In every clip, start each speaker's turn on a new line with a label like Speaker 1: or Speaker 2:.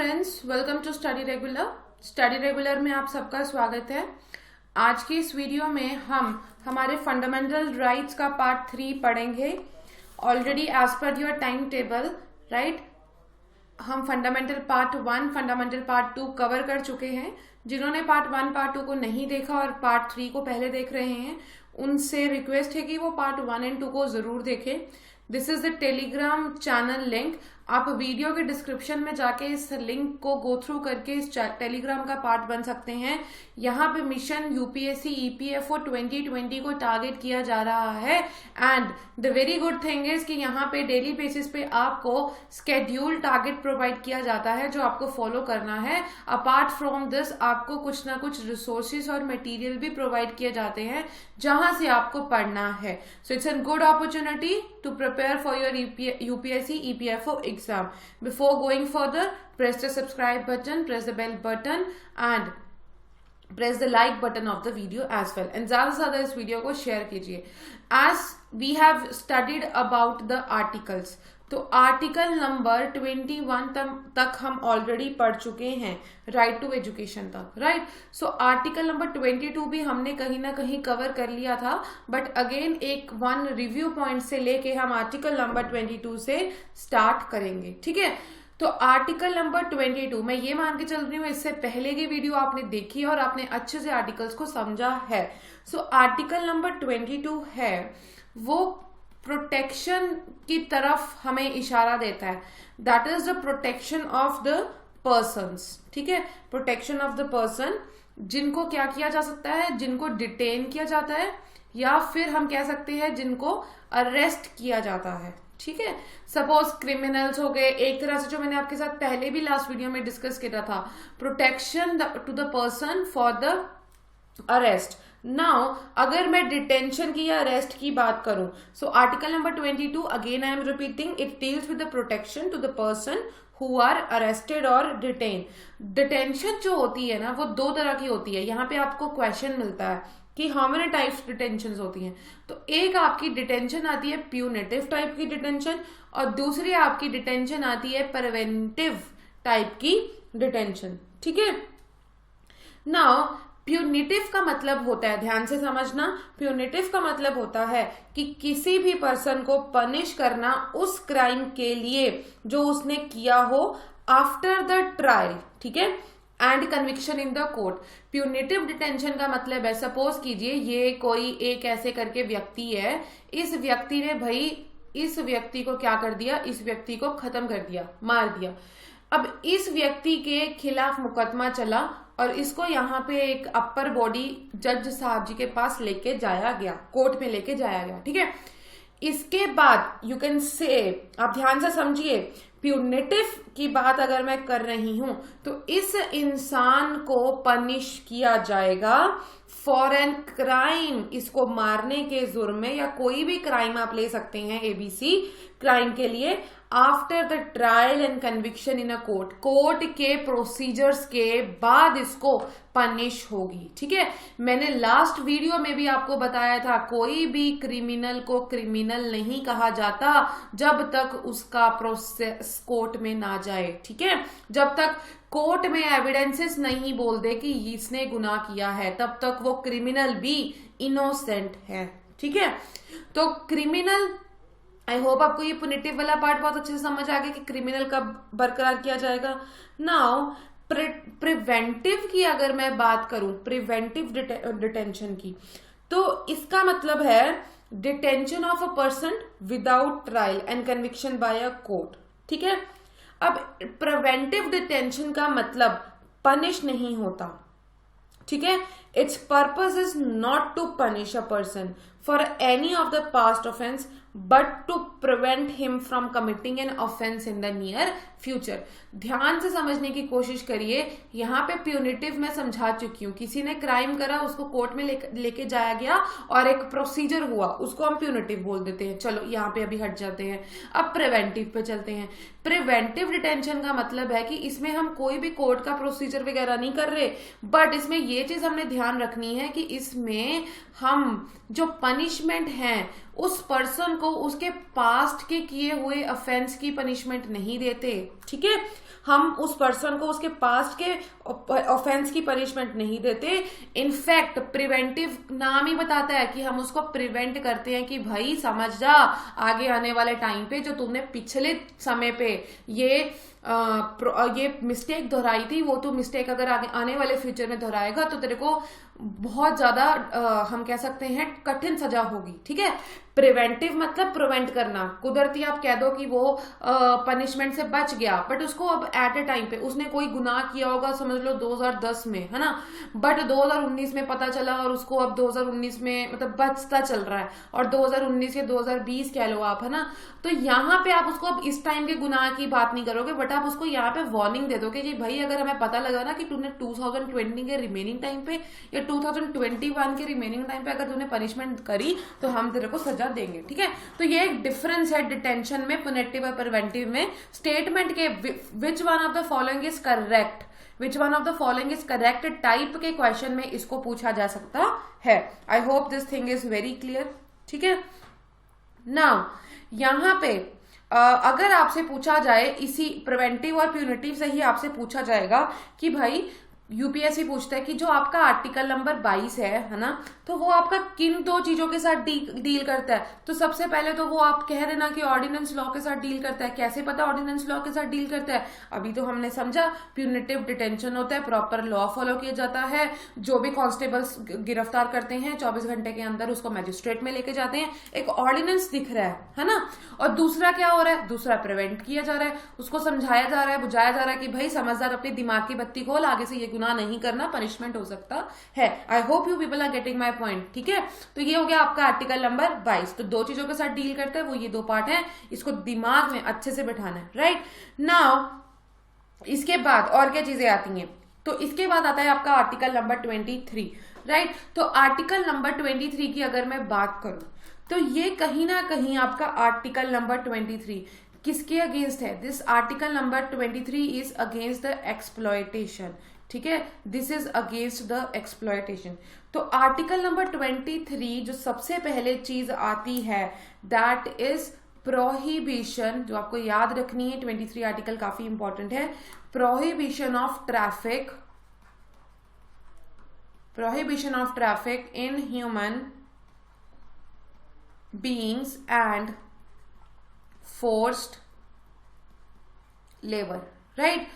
Speaker 1: Friends, welcome to study regular. Study regular में आप सबका स्वागत है। आज की इस वीडियो में हम हमारे फंडामेंटल राइट्स का पार्ट 3 पढ़ेंगे। Already as per your time table right हम fundamental part 1 fundamental part 2 cover कर चुके हैं। जिन्होंने पार्ट 1 पार्ट 2 को नहीं देखा और पार्ट 3 को पहले देख रहे हैं, उनसे रिक्वेस्ट है कि वो पार्ट 1 एंड 2 को जरूर देखें। This is the Telegram channel link. आप वीडियो के डिस्क्रिप्शन में जाके इस लिंक को गो थ्रू करके इस टेलीग्राम का पार्ट बन सकते हैं। यहाँ पे मिशन यूपीएससी ईपीएफओ 2020 को टारगेट किया जा रहा है and the very good thing is कि यहाँ पे डेली बेसिस पे आपको स्केड्यूल टारगेट प्रोवाइड किया जाता है जो आपको फॉलो करना है। अपार्ट फ्रॉम दिस आपको कुछ ना कुछ रिसोर्सेज और मटेरियल भी प्रोवाइड किए जाते हैं जहां से आपको पढ़ना है। So it's an good opportunity to prepare for your UPSC EPFO exam. Before going further, press the subscribe button, press the bell button and press the like button of the video as well. And ज़्यादा से ज़्यादा इस video को share कीजिए। As we have studied about the articles, तो article number 21 तक हम already पढ़ चुके हैं, राइट टू एजुकेशन तक, राइट। सो आर्टिकल नंबर 22 भी हमने कहीं ना कहीं कवर कर लिया था, बट अगेन एक वन रिव्यू पॉइंट से लेके हम आर्टिकल नंबर 22 से स्टार्ट करेंगे, ठीक है। तो आर्टिकल नंबर 22 मैं ये मान के चल रही हूँ इससे पहले की वीडियो आपने देखी और आपने अच्छे से आर्टिकल्स को समझा है। सो आर्टिकल नंबर 22 है वो प्रोटेक्शन की तरफ हमें इशारा देता है। That is the protection of the persons, ठीक है। प्रोटेक्शन ऑफ द पर्सन, जिनको क्या किया जा सकता है, जिनको डिटेन किया जाता है या फिर हम कह सकते हैं जिनको अरेस्ट किया जाता है, ठीक है। सपोज क्रिमिनल्स हो गए, एक तरह से जो मैंने आपके साथ पहले भी लास्ट वीडियो में डिस्कस किया था, protection to the person for the arrest. Now अगर मैं डिटेंशन की या अरेस्ट की बात करूं, so article number 22 again I am repeating, it deals with the protection to the person who are arrested और डिटेन। डिटेंशन जो होती है ना वो दो तरह की होती है। यहाँ पे आपको क्वेश्चन मिलता है कि हाउ मेनी टाइप्स डिटेंशन होती हैं। तो एक आपकी डिटेंशन आती है प्यूनेटिव टाइप की डिटेंशन और दूसरी आपकी डिटेंशन आती है प्रिवेंटिव टाइप की डिटेंशन, ठीक है। नाउ प्यूनिटिव का मतलब होता है, ध्यान से समझना, प्यूनिटिव का मतलब होता है कि किसी भी पर्सन को पनिश करना उस क्राइम के लिए जो उसने किया हो आफ्टर द ट्रायल, ठीक है, and conviction in the court. Punitive detention का मतलब है, सपोज कीजिए ये कोई एक ऐसे करके व्यक्ति है, इस व्यक्ति ने भाई इस व्यक्ति को क्या कर दिया, इस व्यक्ति को खत्म कर दिया, मार दिया। अब इस व्यक्ति के खिलाफ मुकदमा चला और इसको यहाँ पे एक अपर बॉडी जज साहब जी के पास लेके जाया गया, कोर्ट में लेके जाया गया, ठीक है। इसके बाद यू कैन से, आप ध्यान से समझिए, प्यूनिटिव की बात अगर मैं कर रही हूं तो इस इंसान को पनिश किया जाएगा फॉर एन क्राइम, इसको मारने के जुर्म में, या कोई भी क्राइम आप ले सकते हैं एबीसी क्राइम के लिए, after the trial and conviction in a court, court के प्रोसीजर्स के बाद इसको पनिश होगी, ठीक है। मैंने लास्ट वीडियो में भी आपको बताया था कोई भी क्रिमिनल को क्रिमिनल नहीं कहा जाता जब तक उसका प्रोसेस कोर्ट में ना जाए, ठीक है। जब तक कोर्ट में एविडेंसेस नहीं बोल दे कि इसने गुनाह किया है तब तक वो क्रिमिनल भी इनोसेंट है, ठीक है। तो क्रिमिनल, आई होप आपको ये पुनिटिव वाला पार्ट बहुत अच्छे से समझ आ गया कि क्रिमिनल कब बरकरार किया जाएगा। नाउ प्रिवेंटिव की अगर मैं बात करूं, प्रिवेंटिव डिटेंशन की, तो इसका मतलब है detention of a person without trial and conviction by a court, ठीक है। अब प्रिवेंटिव डिटेंशन का मतलब पनिश नहीं होता, ठीक है। It's purpose is not to punish a person for any of the past offense but to prevent him from committing an offense in the near future. ध्यान से समझने की कोशिश करिए, यहाँ पे प्यूनिटिव मैं समझा चुकी हूँ, किसी ने क्राइम करा, उसको कोर्ट में लेके जाया गया और एक प्रोसीजर हुआ, उसको हम प्यूनिटिव बोल देते हैं। चलो यहाँ पे अभी हट जाते हैं, अब प्रिवेंटिव पे चलते हैं। प्रिवेंटिव डिटेंशन का मतलब है कि इसमें हम कोई भी कोर्ट का प्रोसीजर वगैरह नहीं कर रहे, बट इसमें ये चीज हमने ध्यान रखनी है कि इसमें हम जो पनिशमेंट है उस पर्सन को उसके पास्ट के किए हुए ऑफेंस की पनिशमेंट नहीं देते, ठीक है। हम उस पर्सन को उसके पास्ट के ऑफेंस की पनिशमेंट नहीं देते। इनफैक्ट प्रिवेंटिव नाम ही बताता है कि हम उसको प्रिवेंट करते हैं कि भाई समझ जा, आगे आने वाले टाइम पे जो तुमने पिछले समय पे ये मिस्टेक दोहराई थी, वो तो मिस्टेक अगर आगे आने वाले फ्यूचर में दोहराएगा तो तेरे को बहुत ज्यादा हम कह सकते हैं कठिन सजा होगी, ठीक है। प्रिवेंटिव मतलब प्रिवेंट करना। कुदरती आप कह दो कि वो पनिशमेंट से बच गया, बट उसको अब एट ए टाइम पे उसने कोई गुनाह किया होगा, समझ लो 2010 में, है ना, बट 2019 में पता चला और उसको अब 2019 में मतलब बचता चल रहा है, और 2019 या 2020 कह लो आप, है ना। तो यहाँ पे आप उसको अब इस टाइम के गुनाह की बात नहीं करोगे, बट आप उसको यहाँ पे वार्निंग दे दोगे कि भाई अगर हमें पता लगा ना कि तूने 2020 के रिमेनिंग टाइम पे या 2021 के रिमेनिंग टाइम पे अगर तूने पनिशमेंट करी तो हम तेरे को सजा देंगे, ठीक है। तो ये एक डिफरेंस है डिटेंशन में, पुनिटिव और प्रिवेंटिव में। स्टेटमेंट के which one of the following is correct, which one of the following is correct type के क्वेश्चन में इसको पूछा जा सकता है। I hope this thing is very clear, ठीक है। नाउ यहां पे अगर आपसे पूछा जाए इसी प्रिवेंटिव और प्यूनिटिव से ही आपसे पूछा जाएगा कि भाई यूपीएससी पूछता है कि जो आपका आर्टिकल नंबर 22 है ना, तो वो आपका किन दो चीजों के साथ डील करता है। तो सबसे पहले तो वो आप कह देना कि ऑर्डिनेंस लॉ के साथ डील करता है। कैसे पता ऑर्डिनेंस लॉ के साथ डील करता है? अभी तो हमने समझा प्यूनिटिव डिटेंशन होता है, प्रॉपर लॉ फॉलो किया जाता है, जो भी कांस्टेबल्स गिरफ्तार करते हैं 24 घंटे के अंदर उसको मैजिस्ट्रेट में लेके जाते हैं, एक ऑर्डिनेंस दिख रहा है ना। और दूसरा क्या हो रहा है? दूसरा प्रिवेंट किया जा रहा है, उसको समझाया जा रहा है, बुझाया जा रहा है कि भाई समझदार अपने दिमाग की बत्ती खोल, आगे से ये गुनाह नहीं करना, पनिशमेंट हो सकता है। I hope you people are getting my point, ठीक है। तो ये हो गया आपका आर्टिकल नंबर 22। तो दो चीजों के साथ डील करता है, वो ये दो पार्ट हैं, इसको दिमाग में अच्छे से बैठाना है, राइट। नाउ इसके बाद और क्या चीजें आती हैं? तो इसके बाद आता है आपका आर्टिकल नंबर 23, राइट। तो आर्टिकल नंबर 23 की अगर मैं बात करूं तो ये कहीं ना कहीं आपका आर्टिकल नंबर 23 किसके अगेंस्ट है? This article number 23 is against the exploitation, ठीक है। This is against the exploitation. तो आर्टिकल नंबर 23 जो सबसे पहले चीज आती है दैट इज प्रोहिबिशन, जो आपको याद रखनी है। 23 आर्टिकल काफी इंपॉर्टेंट है। Prohibition of traffic, prohibition of traffic in human beings and forced labour, right.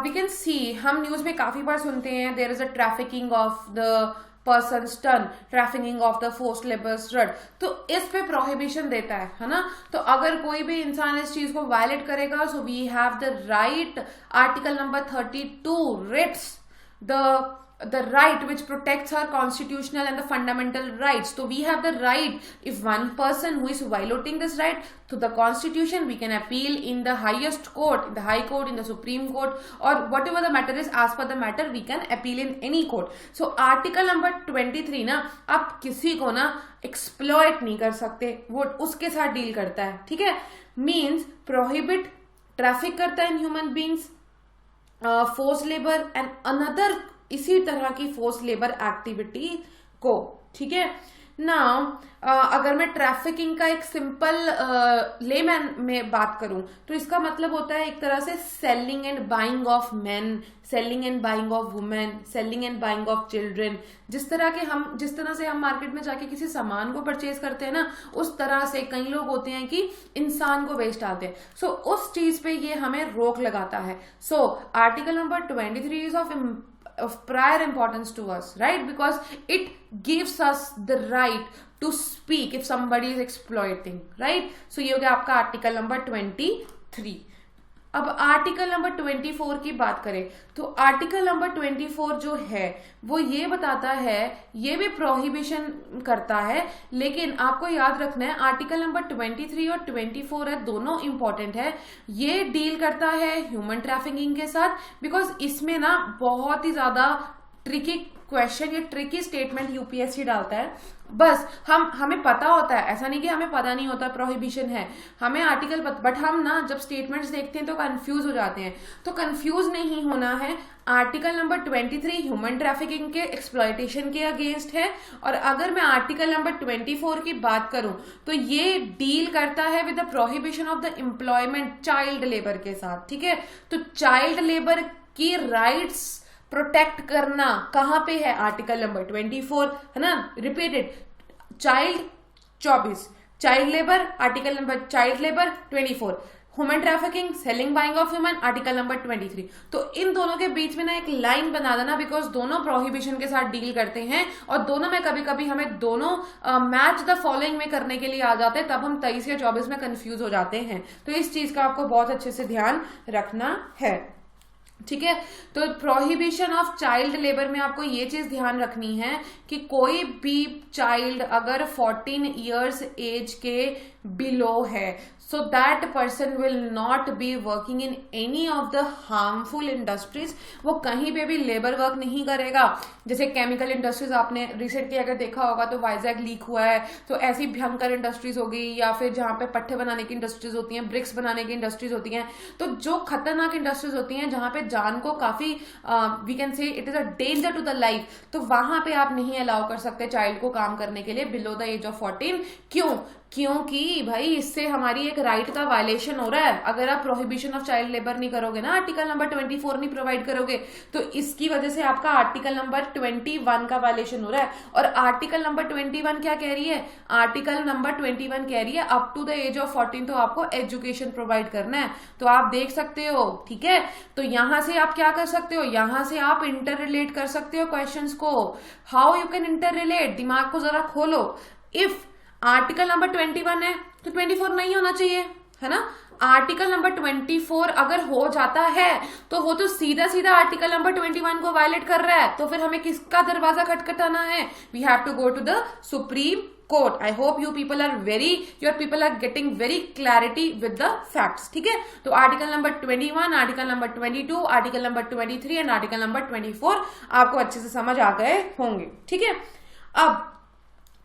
Speaker 1: We can see, हम न्यूज में काफी बार सुनते हैं there is a trafficking of the person turn, trafficking of the forced labour रड। तो इस पे प्रोहिबिशन देता है ना। तो अगर कोई भी इंसान इस चीज को वायलेट करेगा, so we have the right, article number 32 writs the right which protects our constitutional and the fundamental rights. So we have the right, if one person who is violating this right to the constitution, we can appeal in the highest court, in the high court, in the supreme court, or whatever the matter is, as per the matter we can appeal in any court. So article number 23 ना, आप किसी को ना exploit नहीं कर सकते, वो उसके साथ डील करता है, ठीक है। means prohibit, ट्रैफिक करता है in human beings, forced labor and another इसी तरह की फोर्स लेबर एक्टिविटी को, ठीक है। नाउ अगर मैं ट्रैफिकिंग का एक सिंपल लेमैन में बात करूं तो इसका मतलब होता है एक तरह से selling and buying of main, selling and buying of women, selling and buying of children. जिस तरह से हम मार्केट में जाके किसी सामान को परचेज करते हैं ना, उस तरह से कई लोग होते हैं कि इंसान को बेच डालते हैं। सो उस चीज पे ये हमें रोक लगाता है। So article number 23 is of prior importance to us, right? Because it gives us the right to speak if somebody is exploiting, right? So ये हो गया आपका आर्टिकल नंबर 23। अब आर्टिकल नंबर 24 की बात करें तो आर्टिकल नंबर 24 जो है वो ये बताता है, ये भी प्रोहिबिशन करता है, लेकिन आपको याद रखना है आर्टिकल नंबर 23 और 24 है, दोनों इंपॉर्टेंट है। ये डील करता है ह्यूमन ट्रैफिकिंग के साथ, बिकॉज इसमें ना बहुत ही ज्यादा ट्रिकी क्वेश्चन या ट्रिकी स्टेटमेंट यूपीएससी डालता है, बस हमें पता होता है, ऐसा नहीं कि हमें पता नहीं होता प्रोहिबिशन है, हमें आर्टिकल बट हम ना जब स्टेटमेंट्स देखते हैं तो कंफ्यूज हो जाते हैं। तो कंफ्यूज नहीं होना है। आर्टिकल नंबर 23 ह्यूमन ट्रैफिकिंग के एक्सप्लॉयटेशन के अगेंस्ट है, और अगर मैं आर्टिकल नंबर 24 की बात करूं तो ये डील करता है with the prohibition of the employment child labour के साथ। ठीक है, तो चाइल्ड लेबर की राइट्स प्रोटेक्ट करना कहां पे है? आर्टिकल नंबर 24 है ना, repeated. Child 24, child labour article number child labour 24, human trafficking selling buying of human article number 23। तो इन दोनों के बीच में ना एक लाइन बना देना, बिकॉज दोनों प्रोहिबिशन के साथ डील करते हैं और दोनों में कभी कभी हमें दोनों मैच द फॉलोइंग में करने के लिए आ जाते हैं, तब हम 23 या 24 में कंफ्यूज हो जाते हैं। तो इस चीज का आपको बहुत अच्छे से ध्यान रखना है। ठीक है, तो प्रोहिबिशन ऑफ चाइल्ड लेबर में आपको ये चीज ध्यान रखनी है कि कोई भी चाइल्ड अगर 14 इयर्स एज के बिलो है, so that person will not be working in any of the harmful industries। वो कहीं पे भी लेबर वर्क नहीं करेगा। जैसे केमिकल इंडस्ट्रीज आपने रिसेंटली अगर देखा होगा तो वाइजैक लीक हुआ है, तो ऐसी भयंकर इंडस्ट्रीज होगी, या फिर जहां पे पट्टे बनाने की इंडस्ट्रीज होती हैं, ब्रिक्स बनाने की इंडस्ट्रीज होती हैं, तो जो खतरनाक इंडस्ट्रीज होती हैं जहां पे जान को काफी we can say it is a danger to the life, तो वहां पे आप नहीं अलाउ कर सकते चाइल्ड को काम करने के लिए बिलो द एज ऑफ 14। क्योंकि भाई इससे हमारी एक राइट का वायलेशन हो रहा है। अगर आप प्रोहिबिशन ऑफ चाइल्ड लेबर नहीं करोगे ना, आर्टिकल नंबर 24 नहीं प्रोवाइड करोगे, तो इसकी वजह से आपका आर्टिकल नंबर 21 का वायलेशन हो रहा है। और आर्टिकल नंबर 21 क्या कह रही है? आर्टिकल नंबर 21 कह रही है up to the age of 14 तो आपको एजुकेशन प्रोवाइड करना है। तो आप देख सकते हो, ठीक है, तो यहां से आप क्या कर सकते हो, यहां से आप इंटर रिलेट कर सकते हो क्वेश्चंस को। How you can inter relate? दिमाग को जरा खोलो। इफ आर्टिकल नंबर 21 है तो 24 नहीं होना चाहिए, है ना। आर्टिकल नंबर 24 अगर हो जाता है तो वो तो सीधा सीधा आर्टिकल नंबर 21 को वायलेट कर रहा है, तो फिर हमें किसका दरवाजा खटखटाना है? We have to go to the Supreme Court. I hope your people are getting very clarity with the facts. ठीक है, तो article number 21, article number 22, article number 23 and article number 24 आपको अच्छे से समझ आ गए होंगे। ठीक है, अब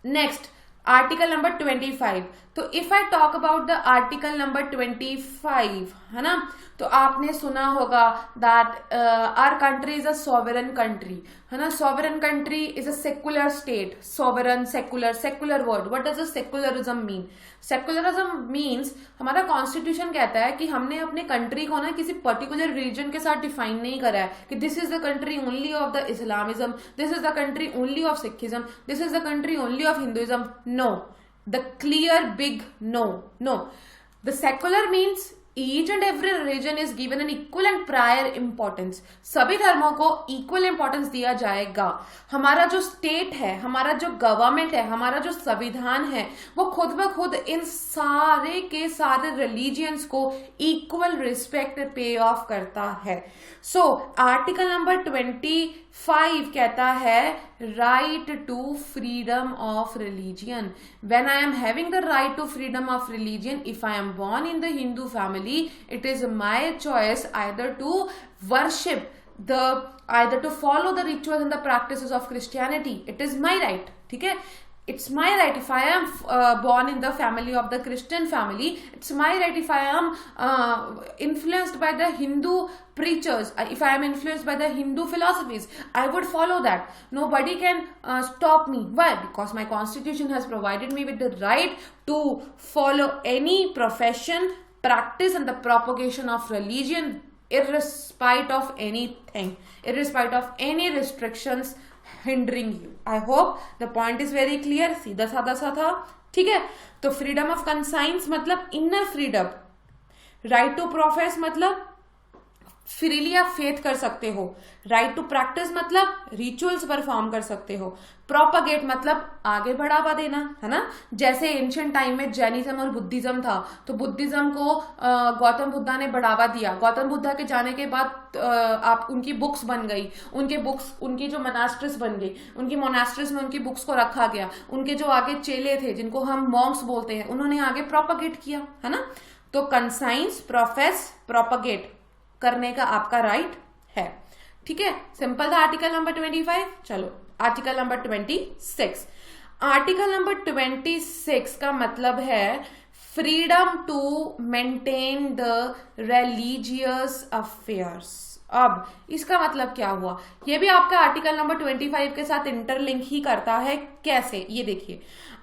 Speaker 1: नेक्स्ट आर्टिकल नंबर 25। तो if I talk about the article number 25, है ना, तो आपने सुना होगा that our country is a sovereign country, है ना। Sovereign country is a secular state. Sovereign, secular word. What does a secularism mean? Secularism means हमारा कॉन्स्टिट्यूशन कहता है कि हमने अपने कंट्री को ना किसी पर्टिकुलर रीजन के साथ डिफाइन नहीं करा है कि this is the country only of the Islamism, this is the country only of Sikhism, this is the country only of Hinduism. No, the clear big no. The secular means each and every religion is given an equal and prior importance। सभी धर्मों को equal importance दिया जाएगा। हमारा जो state है, हमारा जो गवर्नमेंट है, हमारा जो संविधान है, वो खुद ब खुद इन सारे के सारे रिलीजियंस को इक्वल रिस्पेक्ट पे ऑफ करता है। सो आर्टिकल नंबर 25 कहता है right to freedom of religion. When I am having the right to freedom of religion, if I am born in the Hindu family, it is my choice either to worship either to follow the rituals and the practices of Christianity. It is my right. ठीक है, it's my right if I am born in the family of the Christian family. It's my right if I am influenced by the Hindu preachers, if I am influenced by the Hindu philosophies, I would follow that. Nobody can stop me. Why? Because my constitution has provided me with the right to follow any profession, practice and the propagation of religion irrespite of anything, irrespite of any restrictions hindering you. I hope the point is very clear. सीधा साधा सा था। ठीक है, तो freedom of conscience मतलब inner freedom, right to profess मतलब freely आप फेथ कर सकते हो, राइट टू प्रैक्टिस मतलब रिचुअल्स परफॉर्म कर सकते हो, प्रोपगेट मतलब आगे बढ़ावा देना, है ना। जैसे एंशिएंट टाइम में जैनिज्म और बुद्धिज्म था, तो बुद्धिज्म को गौतम बुद्धा ने बढ़ावा दिया। गौतम बुद्धा के जाने के बाद आप उनकी बुक्स बन गई, उनकी जो मोनास्ट्रिस बन गई, उनकी मोनास्ट्रिस में उनकी बुक्स को रखा गया। उनके जो आगे चेले थे जिनको हम मॉन्क्स बोलते हैं, उन्होंने आगे प्रोपगेट किया, है ना। तो कंसाइंस, प्रोफेस, प्रोपगेट करने का आपका राइट है। ठीक है, सिंपल था आर्टिकल नंबर 25। चलो आर्टिकल नंबर 26। आर्टिकल नंबर 26 का मतलब है freedom to maintain the religious affairs. अब इसका मतलब क्या हुआ, ये भी आपका आर्टिकल नंबर 25 के साथ इंटरलिंक ही करता है। कैसे, ये देखिए,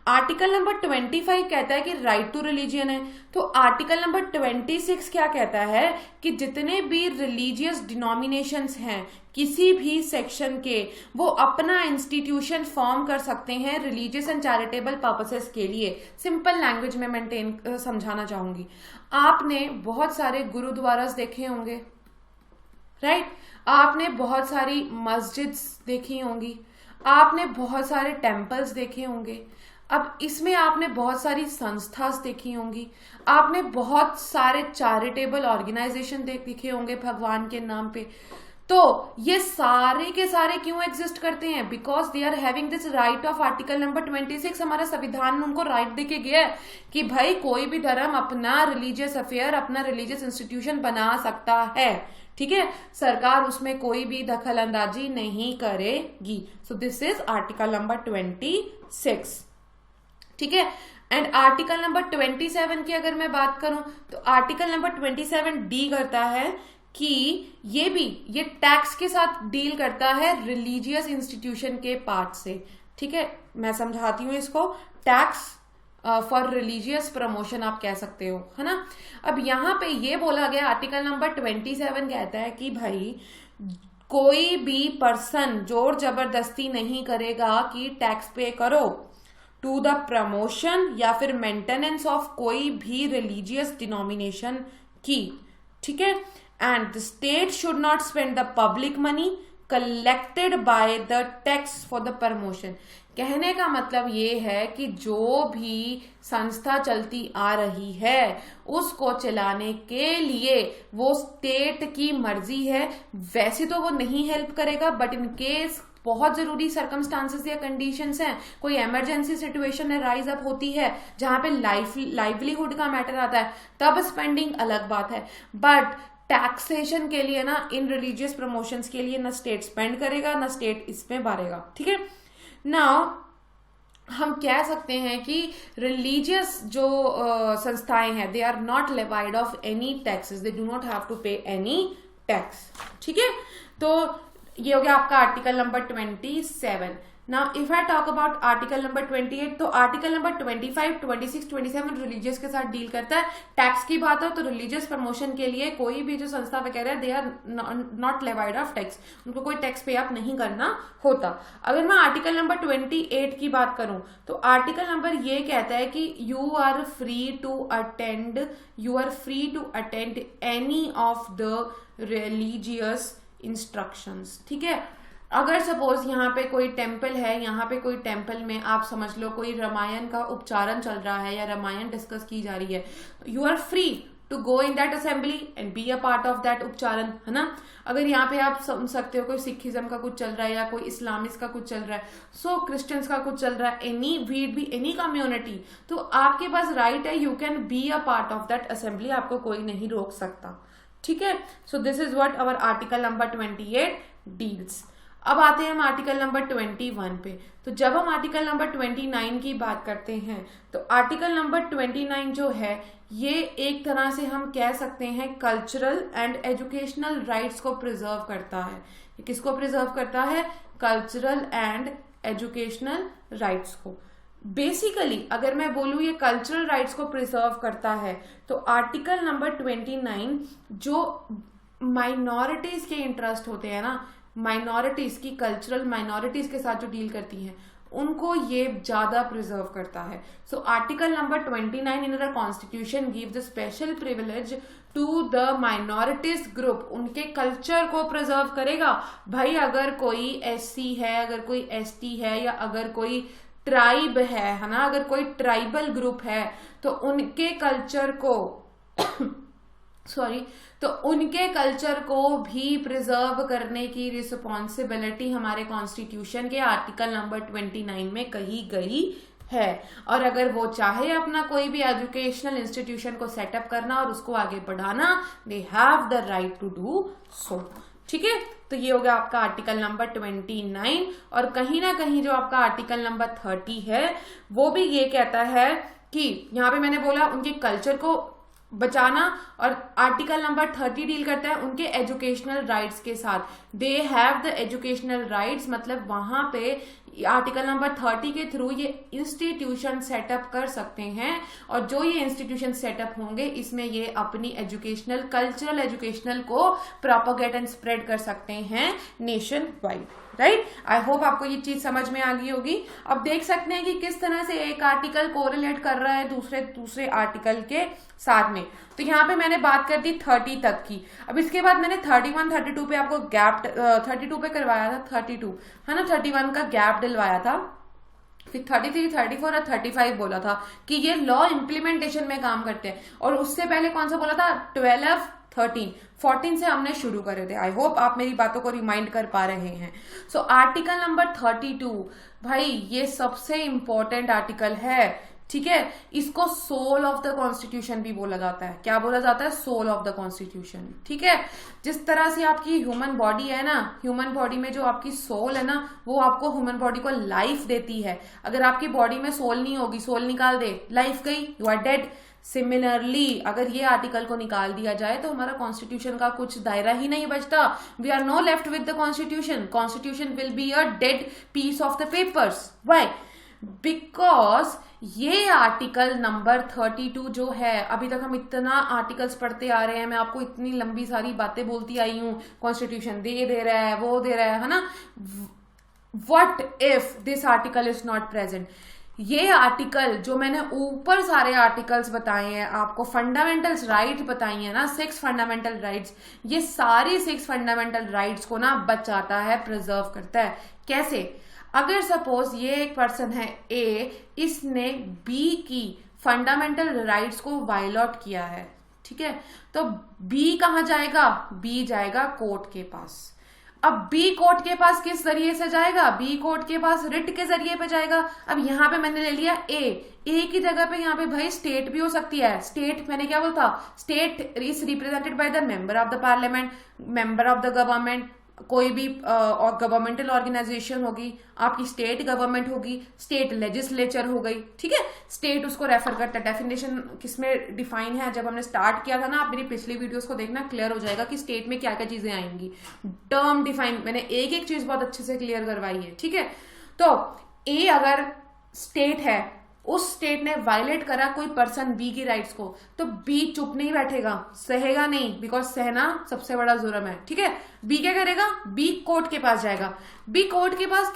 Speaker 1: आर्टिकल नंबर 25 कहता है कि राइट टू रिलीजियन है, तो आर्टिकल नंबर 26 क्या कहता है कि जितने भी रिलीजियस डिनोमिनेशंस हैं किसी भी सेक्शन के, वो अपना इंस्टीट्यूशन फॉर्म कर सकते हैं रिलीजियस एंड चैरिटेबल पर्पसेस के लिए। सिंपल लैंग्वेज में मेंटेन समझाना चाहूंगी। आपने बहुत सारे गुरुद्वारास देखे होंगे, राइट? आपने बहुत सारी मस्जिद्स देखी होंगी, आपने बहुत सारे टेम्पल्स देखे होंगे, अब इसमें आपने बहुत सारी संस्थास देखी होंगी, आपने बहुत सारे चैरिटेबल ऑर्गेनाइजेशन देखे होंगे भगवान के नाम पे। तो ये सारे के सारे क्यों एग्जिस्ट करते हैं? Because they are having this right of article number 26। हमारा संविधान उनको राइट देके गया है कि भाई कोई भी धर्म अपना रिलीजियस अफेयर, अपना रिलीजियस इंस्टीट्यूशन बना सकता है, ठीक है, सरकार उसमें कोई भी दखल अंदाजी नहीं करेगी। सो दिस इज आर्टिकल नंबर 26, ठीक है। एंड आर्टिकल नंबर 27 की अगर मैं बात करूं तो आर्टिकल नंबर 27 डी करता है कि ये टैक्स के साथ डील करता है रिलीजियस इंस्टीट्यूशन के पार्ट से, ठीक है। मैं समझाती हूं इसको, टैक्स फॉर रिलीजियस प्रमोशन आप कह सकते हो, है ना। अब यहां पे ये बोला गया, आर्टिकल नंबर 27 कहता है कि भाई कोई भी पर्सन जोर जबरदस्ती नहीं करेगा कि टैक्स पे करो टू द प्रमोशन या फिर मेंटेनेंस ऑफ कोई भी रिलीजियस डिनोमिनेशन की, ठीक है। And the state should not spend the public money collected by the tax for the promotion. कहने का मतलब ये है कि जो भी संस्था चलती आ रही है उसको चलाने के लिए वो स्टेट की मर्जी है। वैसे तो वो नहीं हेल्प करेगा, बट इन केस बहुत जरूरी सर्कमस्टांसेस या कंडीशंस हैं, कोई इमरजेंसी सिचुएशन राइज अप होती है जहां पे लाइवलीहुड का मैटर आता है, तब स्पेंडिंग अलग बात है। बट टैक्सेशन के लिए ना, इन रिलीजियस प्रमोशंस के लिए ना स्टेट स्पेंड करेगा ना स्टेट इसमें बारेगा, ठीक है। नाउ हम कह सकते हैं कि रिलीजियस जो संस्थाएं हैं, they are not levied of any taxes, they do not have to pay any tax, ठीक है। तो ये हो गया आपका article number 27। Now if I talk about article number 28, तो आर्टिकल नंबर 25, 26, 27 रिलीजियस के साथ डील करता है। टैक्स की बात हो तो रिलीजियस प्रमोशन के लिए कोई भी जो संस्था वगैरह है, they are not levied of tax, उनको कोई टैक्स पे अप नहीं करना होता। अगर मैं आर्टिकल नंबर 28 की बात करूं तो आर्टिकल नंबर ये कहता है कि you are free to attend any of the religious instructions, ठीक है। अगर सपोज यहाँ पे कोई टेम्पल है, यहाँ पे कोई टेम्पल में आप समझ लो कोई रामायण का उपचारण चल रहा है या रामायण डिस्कस की जा रही है, you are free to go in that assembly and be a part of that उपचारण, है ना। अगर यहाँ पे आप समझ सकते हो कोई सिखिज्म का कुछ चल रहा है या कोई इस्लामिस्ट का कुछ चल रहा है, सो क्रिश्चियंस का कुछ चल रहा है, एनी कम्युनिटी, तो आपके पास राइट है, you can be a part of that assembly, आपको कोई नहीं रोक सकता, ठीक है। So this is what our article number 28 deals. अब आते हैं हम आर्टिकल नंबर 21 पे। तो जब हम आर्टिकल नंबर 29 की बात करते हैं तो आर्टिकल नंबर 29 जो है ये एक तरह से हम कह सकते हैं कल्चरल एंड एजुकेशनल राइट्स को प्रिजर्व करता है। ये किसको प्रिजर्व करता है? कल्चरल एंड एजुकेशनल राइट्स को। बेसिकली अगर मैं बोलूं ये कल्चरल राइट्स को प्रिजर्व करता है तो आर्टिकल नंबर 29 जो माइनॉरिटीज के इंटरेस्ट होते हैं ना, माइनॉरिटीज की, कल्चरल माइनॉरिटीज के साथ जो डील करती हैं उनको ये ज्यादा प्रिजर्व करता है। So article number 29 in the constitution give the special privilege to the minorities group, उनके कल्चर को प्रिजर्व करेगा। भाई अगर कोई एससी है, अगर कोई एसटी है या अगर कोई ट्राइब है ना, अगर कोई ट्राइबल ग्रुप है तो उनके कल्चर को तो उनके कल्चर को भी प्रिजर्व करने की रिस्पॉन्सिबिलिटी हमारे कॉन्स्टिट्यूशन के आर्टिकल नंबर 29 में कही गई है। और अगर वो चाहे अपना कोई भी एजुकेशनल इंस्टीट्यूशन को सेटअप करना और उसको आगे बढ़ाना, they have the right to do so. ठीक है, तो ये हो गया आपका आर्टिकल नंबर 29। और कहीं ना कहीं जो आपका आर्टिकल नंबर 30 है वो भी ये कहता है कि यहाँ पे मैंने बोला उनके कल्चर को बचाना, और आर्टिकल नंबर 30 डील करता है उनके एजुकेशनल राइट्स के साथ। दे हैव द एजुकेशनल राइट्स, मतलब वहां पे आर्टिकल नंबर 30 के थ्रू ये इंस्टीट्यूशन सेटअप कर सकते हैं, और जो ये इंस्टीट्यूशन सेटअप होंगे इसमें ये अपनी एजुकेशनल कल्चरल एजुकेशनल को प्रोपोगेट एंड स्प्रेड कर सकते हैं नेशन वाइड। राइट, आई होप आपको ये चीज समझ में आ गई होगी। अब देख सकते हैं कि किस तरह से एक आर्टिकल कोरिलेट कर रहा है दूसरे आर्टिकल के साथ में। तो यहाँ पे मैंने बात कर दी 30 तक की। अब इसके बाद मैंने 31 32 पे आपको गैप 32 पे करवाया था, 32 है ना, 31 का गैप दिलवाया था, फिर 33 34 और 35 बोला था कि ये लॉ इम्प्लीमेंटेशन में काम करते हैं। और उससे पहले कौन सा बोला था, 12 13 14 से हमने शुरू करे थे। आई होप आप मेरी बातों को रिमाइंड कर पा रहे हैं। सो आर्टिकल नंबर 32 भाई ये सबसे इंपॉर्टेंट आर्टिकल है, ठीक है। इसको सोल ऑफ द कॉन्स्टिट्यूशन भी बोला जाता है। क्या बोला जाता है, सोल ऑफ द कॉन्स्टिट्यूशन, ठीक है। जिस तरह से आपकी ह्यूमन बॉडी है ना, ह्यूमन बॉडी में जो आपकी सोल है ना, वो आपको ह्यूमन बॉडी को लाइफ देती है। अगर आपकी बॉडी में सोल नहीं होगी, सोल निकाल दे, लाइफ गई, यू आर डेड। सिमिलरली अगर ये आर्टिकल को निकाल दिया जाए तो हमारा कॉन्स्टिट्यूशन का कुछ दायरा ही नहीं बचता। We are no left with the constitution, constitution will be a dead piece of the papers. Why? Because ये आर्टिकल नंबर 32 जो है, अभी तक हम इतना आर्टिकल्स पढ़ते आ रहे हैं, मैं आपको इतनी लंबी सारी बातें बोलती आई हूं, कॉन्स्टिट्यूशन दे रहा है, वो दे रहा है ना। What if this article is not present? ये आर्टिकल जो मैंने ऊपर सारे आर्टिकल्स बताए हैं आपको, फंडामेंटल्स राइट बताई है ना, 6 फंडामेंटल राइट्स, ये सारी 6 फंडामेंटल राइट्स को ना बचाता है, प्रिजर्व करता है। कैसे? अगर सपोज ये एक पर्सन है ए, इसने बी की फंडामेंटल राइट्स को वायलेट किया है, ठीक है, तो बी कहां जाएगा? बी जाएगा कोर्ट के पास। अब बी कोर्ट के पास किस जरिए से जाएगा? बी कोर्ट के पास रिट के जरिए पे जाएगा। अब यहाँ पे मैंने ले लिया ए की जगह पे यहाँ पे भाई स्टेट भी हो सकती है। स्टेट मैंने क्या बोला था, state is represented by the member of the parliament, member of the government, कोई भी गवर्नमेंटल ऑर्गेनाइजेशन होगी, आपकी स्टेट गवर्नमेंट होगी, स्टेट लेजिस्लेचर हो गई, ठीक है। स्टेट उसको रेफर करता है। डेफिनेशन किसमें डिफाइन है, जब हमने स्टार्ट किया था ना, आप मेरी पिछली वीडियोस को देखना, क्लियर हो जाएगा कि स्टेट में क्या क्या चीजें आएंगी। टर्म डिफाइन, मैंने एक एक चीज बहुत अच्छे से क्लियर करवाई है, ठीक है। तो ए अगर स्टेट है, उस स्टेट ने वायलेट करा कोई पर्सन बी की राइट्स को, तो बी चुप नहीं बैठेगा, सहेगा नहीं, बिकॉज सहना सबसे बड़ा जुर्म है, ठीक है। बी क्या करेगा? बी कोर्ट के पास जाएगा। बी कोर्ट के पास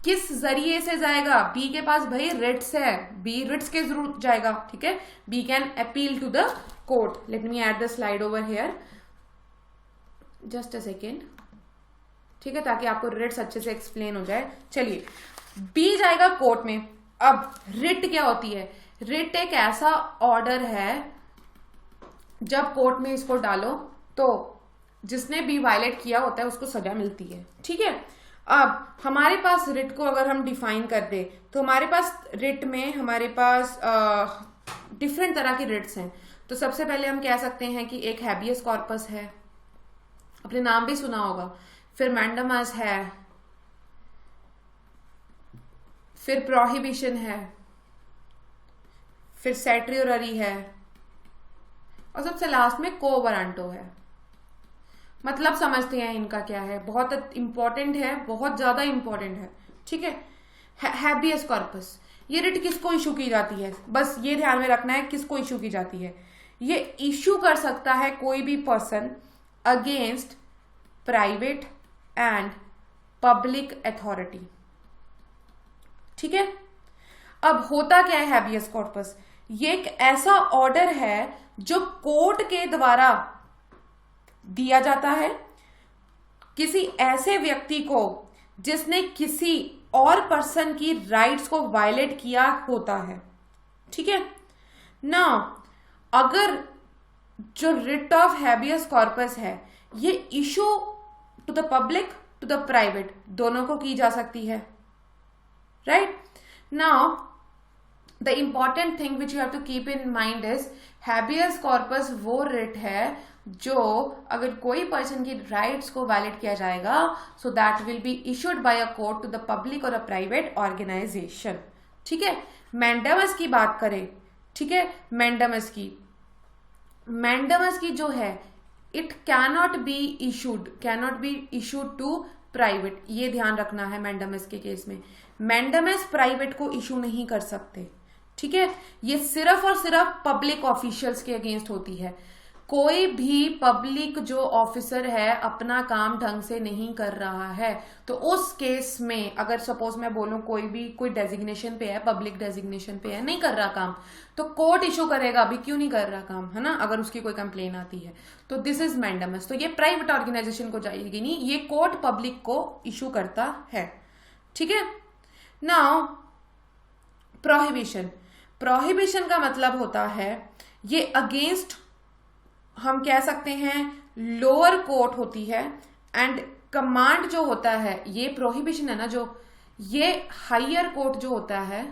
Speaker 1: किस जरिए से जाएगा? बी के पास भाई रिट्स है, बी रिट्स के जरूर जाएगा, ठीक है। We can appeal to the court. Let me add the slide over here, just a second, ठीक है, ताकि आपको रिट्स अच्छे से एक्सप्लेन हो जाए। चलिए, बी जाएगा कोर्ट में। अब रिट क्या होती है? रिट एक ऐसा ऑर्डर है, जब कोर्ट में इसको डालो तो जिसने भी वायलेट किया होता है उसको सजा मिलती है, ठीक है। अब हमारे पास रिट को अगर हम डिफाइन कर दे तो हमारे पास रिट में हमारे पास डिफरेंट तरह की रिट्स हैं। तो सबसे पहले हम कह सकते हैं कि एक हैबियस कॉर्पस है, अपने नाम भी सुना होगा, फिर मैंडामस है, फिर प्रोहिबिशन है, फिर सेट्रियोररी है, और सबसे लास्ट में को वरांटो है। मतलब समझते हैं इनका क्या है, बहुत इंपॉर्टेंट है, बहुत ज्यादा इंपॉर्टेंट है, ठीक है। हैबियस कॉर्पस, ये रिट किसको इशू की जाती है? बस ये ध्यान में रखना है किसको इशू की जाती है। ये इशू कर सकता है कोई भी person against private and public authority, ठीक है। अब होता क्या है हैबियस कॉर्पस? ये एक ऐसा ऑर्डर है जो कोर्ट के द्वारा दिया जाता है किसी ऐसे व्यक्ति को जिसने किसी और पर्सन की राइट्स को वायलेट किया होता है, ठीक है ना। अगर जो रिट ऑफ हैबियस कॉर्पस है ये issue to the public to the private, दोनों को की जा सकती है, right. Now, the important thing which you have to keep in mind is habeas corpus वो रिट है जो अगर कोई पर्सन की राइट्स को वैलिड किया जाएगा, so that will be issued by a court to the public और अ प्राइवेट ऑर्गेनाइजेशन। ठीक है, मैंडेमस की बात करें, ठीक है, मैंडेमस की जो है, it cannot be issued to private. ये ध्यान रखना है मैंडेमस के केस में, मैंडेमस प्राइवेट को इशू नहीं कर सकते। ठीक है, ये सिर्फ और सिर्फ पब्लिक ऑफिशियल्स के अगेंस्ट होती है। कोई भी पब्लिक जो ऑफिसर है अपना काम ढंग से नहीं कर रहा है, तो उस केस में अगर सपोज मैं बोलूं कोई डेजिग्नेशन पे है, पब्लिक डेजिग्नेशन पे है, नहीं कर रहा काम, तो कोर्ट इशू करेगा अभी क्यों नहीं कर रहा काम, है ना, अगर उसकी कोई कंप्लेन आती है। तो दिस इज मैंडेमस। तो ये प्राइवेट ऑर्गेनाइजेशन को जाएगी नहीं, ये कोर्ट पब्लिक को इशू करता है। ठीक है, नाउ प्रोहिबिशन का मतलब होता है ये अगेंस्ट, हम कह सकते हैं लोअर कोर्ट होती है, एंड कमांड जो होता है, ये प्रोहिबिशन है ना, जो ये हायर कोर्ट जो होता है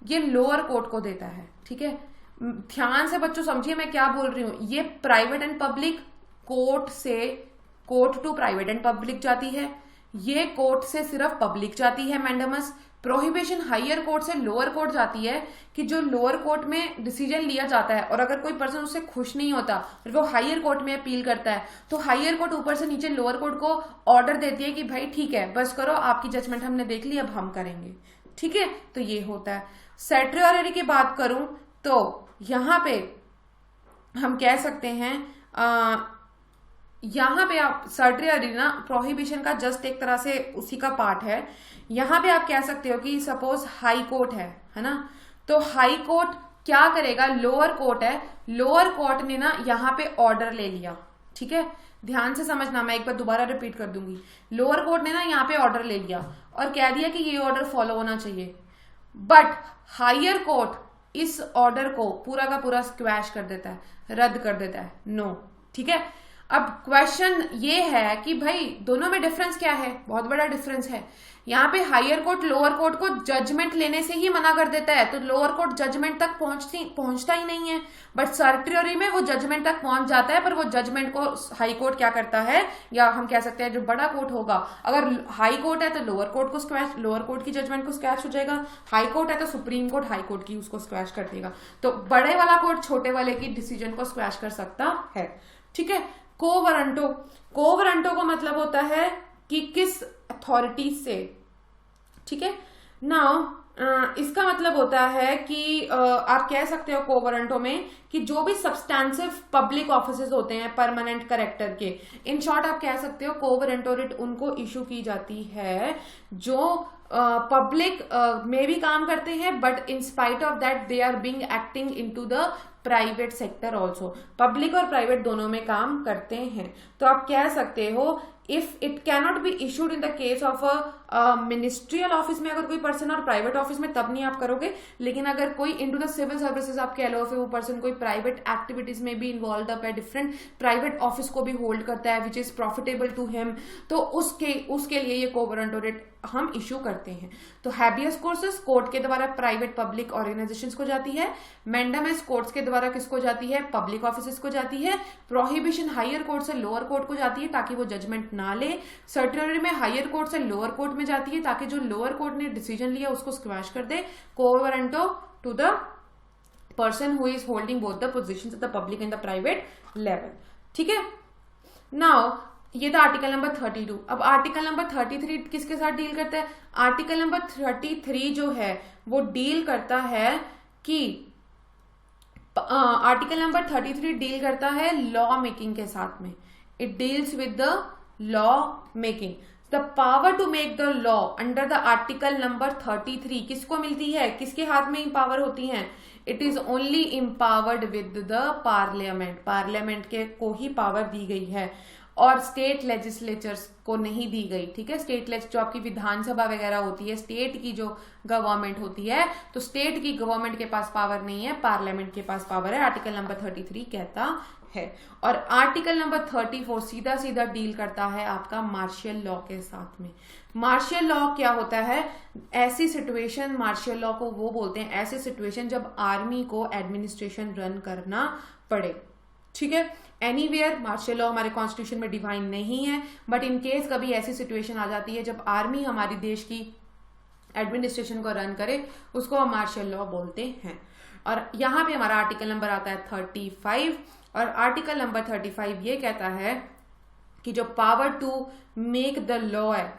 Speaker 1: ये लोअर कोर्ट को देता है। ठीक है, ध्यान से बच्चों समझिए मैं क्या बोल रही हूं। ये private and public court to private and public जाती है, ये कोर्ट से सिर्फ पब्लिक जाती है मैंडेमस। प्रोहिबिशन हायर कोर्ट से लोअर कोर्ट जाती है, कि जो लोअर कोर्ट में डिसीजन लिया जाता है और अगर कोई पर्सन उससे खुश नहीं होता और वो हायर कोर्ट में अपील करता है, तो हायर कोर्ट ऊपर से नीचे लोअर कोर्ट को ऑर्डर देती है कि भाई ठीक है बस करो, आपकी जजमेंट हमने देख ली, अब हम करेंगे। ठीक है, तो ये होता है। सर्टियोररी की बात करूं तो यहां पे हम कह सकते हैं यहां पे आप सर्टियोररी ना प्रोहिबिशन का जस्ट एक तरह से उसी का पार्ट है। यहां पे आप कह सकते हो कि सपोज हाई कोर्ट है ना, तो हाई कोर्ट क्या करेगा, लोअर कोर्ट है, लोअर कोर्ट ने ना यहां पे ऑर्डर ले लिया। ठीक है, ध्यान से समझना, मैं एक बार दोबारा रिपीट कर दूंगी। लोअर कोर्ट ने ना यहाँ पे ऑर्डर ले लिया और कह दिया कि ये ऑर्डर फॉलो होना चाहिए, बट हायर कोर्ट इस ऑर्डर को पूरा का पूरा स्क्वैश कर देता है, रद्द कर देता है, नो। ठीक है, अब क्वेश्चन ये है कि भाई दोनों में डिफरेंस क्या है, बहुत बड़ा डिफरेंस है। यहाँ पे हायर कोर्ट लोअर कोर्ट को जजमेंट लेने से ही मना कर देता है, तो लोअर कोर्ट जजमेंट तक पहुंचता ही नहीं है, बट सर्टियोररी में वो जजमेंट तक पहुंच जाता है, पर वो जजमेंट को हाई कोर्ट क्या करता है, या हम कह सकते हैं जो बड़ा कोर्ट होगा, अगर हाई कोर्ट है तो लोअर कोर्ट को स्क्वैश, लोअर कोर्ट की जजमेंट को स्क्वैश हो जाएगा, हाई कोर्ट है तो सुप्रीम कोर्ट हाई कोर्ट की उसको स्क्वैश कर देगा। तो बड़े वाला कोर्ट छोटे वाले की डिसीजन को स्क्वैश कर सकता है। ठीक है, कोवरंटो का मतलब होता है कि किस अथॉरिटी से। ठीक है, नाउ इसका मतलब होता है कि आप कह सकते हो कोवरंटो में कि जो भी सब्सटैंसिव पब्लिक ऑफिसेज होते हैं परमानेंट करेक्टर के, इन शॉर्ट आप कह सकते हो कोवरंटो रिट उनको इशू की जाती है जो पब्लिक में भी काम करते हैं, but in spite of that they are being acting into the private sector also. Public और प्राइवेट दोनों में काम करते हैं। तो आप कह सकते हो if it cannot be issued in the case of a ministerial office में अगर कोई पर्सन, और प्राइवेट ऑफिस में तब नहीं आप करोगे, लेकिन अगर कोई इनटू द सिविल सर्विसेज आप कह लो, फिर वो पर्सन कोई प्राइवेट एक्टिविटीज में भी इन्वॉल्व अप है, डिफरेंट प्राइवेट ऑफिस को भी होल्ड करता है which is profitable to him, तो उसके लिए ये कोवरंटो रिट हम इशू करते हैं। तो हैबियस कोर्सेस कोर्ट के द्वारा प्राइवेट पब्लिक ऑर्गेनाइजेशंस को जाती है, मैंडेमस कोर्ट्स के द्वारा किसको जाती है, पब्लिक ऑफिसेस को जाती है, प्रोहिबिशन हायर कोर्ट से लोअर कोर्ट को जाती है ताकि वो जजमेंट ना ले, सर्टियोररी में हायर कोर्ट से लोअर कोर्ट में जाती है ताकि जो लोअर कोर्ट ने डिसीजन लिया उसको स्क्वैश कर दे, quo warranto to the person who is holding both the positions at the public and the private level. ठीक है, नाउ ये था आर्टिकल नंबर 32। अब आर्टिकल नंबर 33 किसके साथ डील करता है, आर्टिकल नंबर 33 जो है वो डील करता है कि आर्टिकल नंबर 33 डील करता है लॉ मेकिंग के साथ में। It deals with the law making. The power to make the law under the article number 33 किसको मिलती है, किसके हाथ में पावर होती है, it is only empowered with the parliament. Parliament के को ही पावर दी गई है और स्टेट लेजिस्लेचर्स को नहीं दी गई। ठीक है, स्टेट जो आपकी विधानसभा वगैरह होती है, स्टेट की जो गवर्नमेंट होती है, तो स्टेट की गवर्नमेंट के पास पावर नहीं है, पार्लियामेंट के पास पावर है, आर्टिकल नंबर 33 कहता है। और आर्टिकल नंबर 34 सीधा सीधा डील करता है आपका मार्शियल लॉ के साथ में। मार्शियल लॉ क्या होता है, ऐसी सिचुएशन, मार्शियल लॉ को वो बोलते हैं ऐसी सिचुएशन जब आर्मी को एडमिनिस्ट्रेशन रन करना पड़े। ठीक है, एनीवेयर मार्शल लॉ हमारे कॉन्स्टिट्यूशन में डिफाइन नहीं है, बट इन केस कभी ऐसी सिचुएशन आ जाती है जब आर्मी हमारे देश की एडमिनिस्ट्रेशन को रन करे, उसको हम मार्शल लॉ बोलते हैं। और यहाँ पे हमारा आर्टिकल नंबर आता है 35, और आर्टिकल नंबर 35 ये कहता है कि जो power to make the law है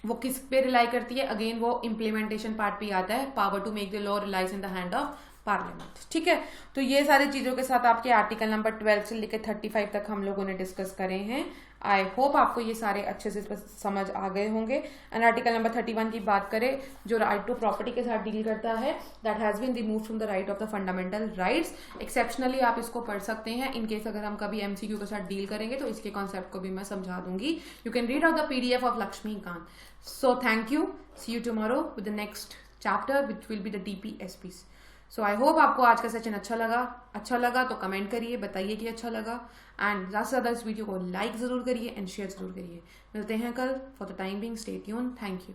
Speaker 1: वो किस पे रिलाई करती है, अगेन वो इम्प्लीमेंटेशन पार्ट पे आता है, power to make the law relies in the hand of parliament. ठीक है, तो ये सारी चीजों के साथ आपके आर्टिकल नंबर 12 से लेकर 35 तक हम लोगों ने डिस्कस करे हैं। आई होप आपको ये सारे अच्छे से समझ आ गए होंगे। एंड आर्टिकल नंबर 31 की बात करें जो राइट टू प्रॉपर्टी के साथ डील करता है, that has been remove from the right of the fundamental rights. Exceptionally आप इसको पढ़ सकते हैं, इन केस अगर हम कभी एमसीक्यू के साथ डील करेंगे तो इसके कॉन्सेप्ट को भी मैं समझा दूंगी। You can read out the PDF of Laxmikanth. So thank you, see you tomorrow with the next chapter which will be the DPSPs. So I hope आपको आज का सेशन अच्छा लगा तो कमेंट करिए, बताइए कि अच्छा लगा, एंड ज़्यादा से ज़्यादा इस वीडियो को लाइक ज़रूर करिए एंड शेयर ज़रूर करिए। मिलते हैं कल। For the time being stay tuned. Thank you.